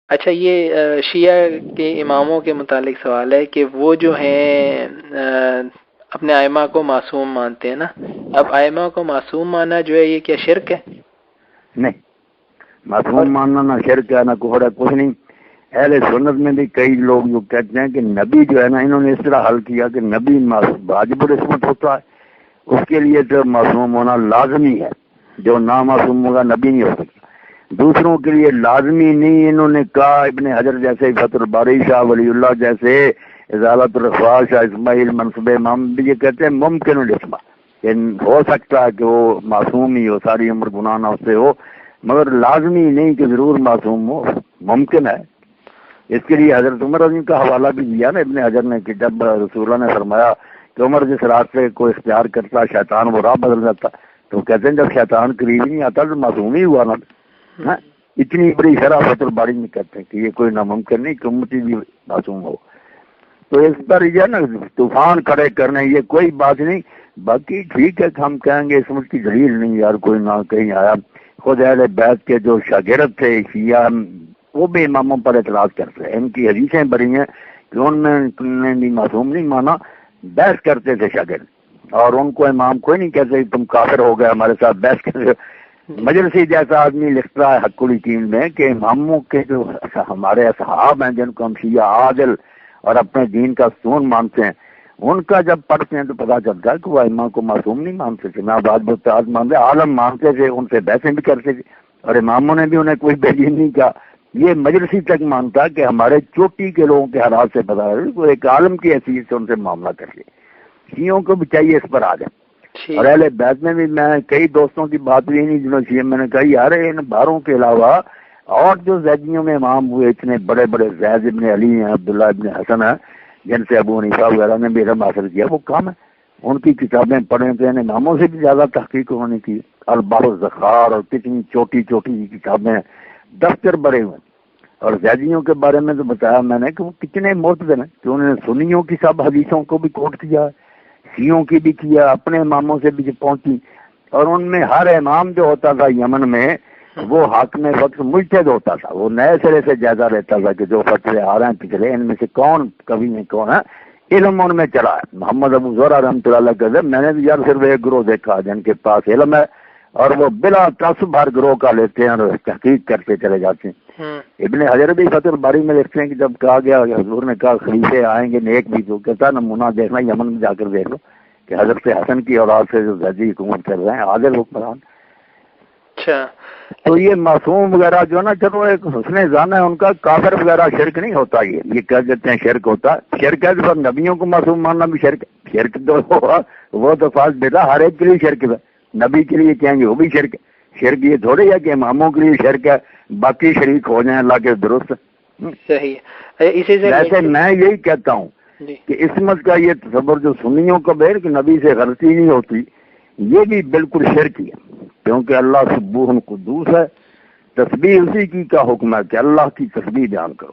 اچھا، یہ شیعہ کے اماموں کے متعلق سوال ہے کہ وہ جو ہیں اپنے ائمہ کو معصوم مانتے ہیں نا، اب ائمہ کو معصوم ماننا جو ہے یہ کیا شرک ہے؟ نہیں، اور معصوم ماننا نہ شرک ہے نہ کفر ہے، کچھ نہیں۔ اہل سنت میں بھی کئی لوگ جو کہتے ہیں کہ نبی جو ہے نا، انہوں نے اس طرح حل کیا کہ نبی واجب العصمت ہوتا ہے، اس کے لیے تو معصوم ہونا لازمی ہے، جو نامعصوم ہوگا نبی نہیں ہو سکتا۔ دوسروں کے لیے لازمی نہیں، انہوں نے کہا ابن حجر جیسے، فتح الباری، شاہ ولی اللہ جیسے، ازالت الرفاع، شاہ اسماعیل، منصب امام بھی یہ کہتے ہیں ممکن الاسما، کہ ہو سکتا ہے کہ وہ معصوم ہی ہو، ساری عمر گناہ نہ اس سے ہو، مگر لازمی نہیں کہ ضرور معصوم ہو، ممکن ہے۔ اس کے لیے حضرت عمر رضی کا حوالہ بھی دیا نا ابن حجر نے، کہ جب رسول اللہ نے فرمایا کہ عمر جس راستے کو اختیار کرتا شیطان وہ راہ بدل جاتا، تو کہتے ہیں جب شیطان قریب نہیں آتا تو معصوم ہی ہوا نا۔ ہاں، اتنی بڑی شرح فتح الباری میں کہتے ہیں کہ یہ کوئی ناممکن نہیں کہ امتی بھی معصوم ہو۔ تو اس پر یہ نا طوفان کھڑے کرنے یہ کوئی بات نہیں۔ باقی ٹھیک ہے کہ ہم کہیں گے اس ملک کی دلیل نہیں یار، کوئی نہ کہیں آیا۔ خود اہل بیت کے جو شاگرد تھے شیعہ، وہ بھی اماموں پر اعتراض کرتے ہیں، ان کی حدیثیں بڑی ہیں کہ ان نے بھی معصوم نہیں مانا، بحث کرتے تھے شاگرد، اور ان کو امام کوئی نہیں کہتے تم کافر ہو گئے ہمارے ساتھ بحث کرتے۔ مجلسی جیسا آدمی لکھتا ہے حق الیقین میں کہ اماموں کے جو ہمارے اصحاب ہیں جن کو ہم شیعہ عادل اور اپنے دین کا ستون مانتے ہیں، ان کا جب پڑھتے ہیں تو پتہ چلتا ہے کہ وہ امام کو معصوم نہیں مانتے تھے، نہ بعض مستعد مانتے، عالم مانتے تھے، ان سے بحثیں بھی کرتے تھے، اور اماموں نے بھی انہیں کوئی بیدین نہیں کہا۔ یہ مجلسی تک مانتا کہ ہمارے چوٹی کے لوگوں کے حالات سے پتہ ہے وہ ایک عالم کی حیثیت سے ان سے معاملہ کر لے۔ شیعوں کو بھی چاہیے اس پر آ جائیں۔ اور اہل بیت میں بھی میں کئی دوستوں کی بات بھی نہیں جنہوں شیعہ میں نے کہا یار ان باروں کے علاوہ اور جو زیدیوں میں امام ہوئے اتنے بڑے بڑے، زید ابن علی ہیں، عبداللہ ابن حسن ہیں، جن سے ابو حنیفہ وغیرہ نے بھی علم حاصل کیا، وہ کام ہے، ان کی کتابیں پڑھیں تو ان اماموں سے بھی زیادہ تحقیق انہوں نے کی، الباب الزخار اور کتنی چھوٹی چھوٹی کتابیں، دفتر بڑے ہوئے۔ اور زیدیوں کے بارے میں تو بتایا میں نے کہ وہ کتنے معتدل ہیں کہ انہوں نے سنیوں کی سب حدیثوں کو بھی کوٹ کیا ہے، شیعوں کی بھی کیا، اپنے اماموں سے بھی پہنچی، اور ان میں ہر امام جو ہوتا تھا یمن میں وہ حاکم وقت مجتہد ہوتا تھا، وہ نئے سرے سے جائزہ لیتا تھا کہ جو فتوے آ رہے ہیں پچھلے ان میں سے کون کبھی میں کون ہے، علم ان میں چلا ہے۔ محمد ابو زہرہ رحمۃ اللہ علیہ کہتے ہیں میں نے بھی یار صرف ایک گروہ دیکھا جن کے پاس علم ہے اور وہ بلا تعصب ہر گروہ کا لیتے ہیں اور تحقیق کرتے چلے جاتے ہیں۔ ابن حجر بھی فتح الباری میں لکھتے ہیں کہ جب کہا گیا حضور نے کہا خلیفے آئیں گے نیک بھی، تو کہتا نمونہ دیکھنا یمن میں جا کر دیکھ لو کہ حضرت حسن کی اولاد سے جو زیدی حکومت کر رہے ہیں عادل حکمران۔ اچھا، تو یہ معصوم وغیرہ جو نا چلو ایک حسن ظن ہے ان کا، کافر وغیرہ شرک نہیں ہوتا، یہ کہہ دیتے ہیں شرک ہوتا ہے، شرک ہے تو نبیوں کو معصوم ماننا بھی شرک ہے، شرک تو وہ تو فاس بیٹا ہر ایک کے لیے شرک ہے، نبی کے لیے کہیں گے وہ بھی شرک ہے، شرک یہ تھوڑی ہے کہ اماموں کے لیے شرک ہے باقی شریک ہو جائیں اللہ کے درست۔ صحیح ہے، اسی سے ویسے میں یہی کہتا ہوں کہ عصمت کا یہ تصور جو سنیوں کو بیر کہ نبی سے غلطی نہیں ہوتی، یہ بھی بالکل شرک ہے، کیونکہ اللہ سبوح قدوس ہے، تسبیح اسی کی کا حکم ہے کہ اللہ کی تسبیح بیان کرو،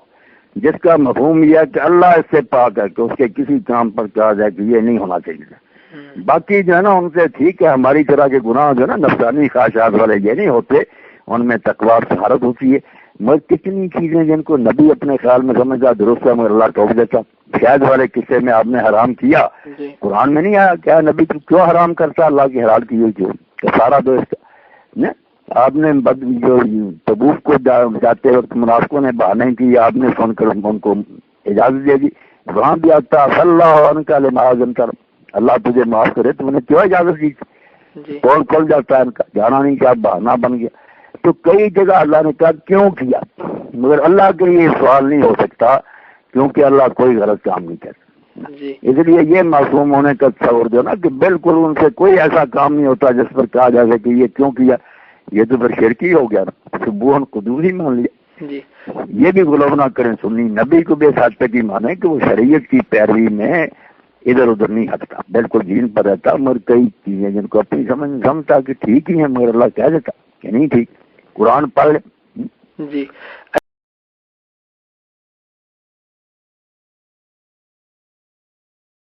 جس کا مفہوم یہ ہے کہ اللہ اس سے پاک ہے کہ اس کے کسی کام پر کہا جائے کہ یہ نہیں ہونا چاہیے۔ باقی جو ہے نا ان سے ٹھیک ہے، ہماری طرح کے گناہ جو ہے نا نفسانی خواہشات والے یہ نہیں ہوتے، ان میں تقوی اور طہارت ہوتی ہے، مگر کتنی چیزیں جن کو نبی اپنے خیال میں سمجھتا درست ہے مگر اللہ ٹوک دیتا۔ شاید والے قصے میں آپ نے حرام کیا، قرآن میں نہیں آیا کیا نبی کیوں حرام کرتا، اللہ کی حلال کی ہوئی جو سارا دوست آپ نے جو تبوک کو جاتے وقت منافقوں نے بہانے کی، آپ نے سن کر ان کو اجازت دے دی، وہاں بھی آتا صلی اللہ عنہ کا لمعاظم کر، اللہ تجھے معاف کرے، تو انہیں کیوں اجازت دی؟ کون کھل جاتا ہے ان کا، جانا نہیں کیا، بہانہ بن گیا۔ تو کئی جگہ اللہ نے کہا کیوں کیا، مگر اللہ کے لیے سوال نہیں ہو سکتا کیونکہ اللہ کوئی غلط کام نہیں کرتا۔ اس لیے یہ معصوم ہونے کا تصور جو نا کہ بالکل ان سے کوئی ایسا کام نہیں ہوتا جس پر کہا جا سکے یہ کیوں کیا، یہ تو پھر شرکی ہو گیا نا، سبوح قدوس ہی مان لیا۔ یہ بھی غلو نہ کریں، سنی نبی کو بھی اس حد تک ہی مانے کہ وہ شریعت کی پیروی میں ادھر ادھر نہیں ہٹتا، بالکل دین پر رہتا، مگر کئی چیزیں جن کو اپنی سمجھ سمجھتا کہ ٹھیک ہی ہے مگر اللہ کہہ دیتا کہ نہیں ٹھیک، قرآن پڑھ لے۔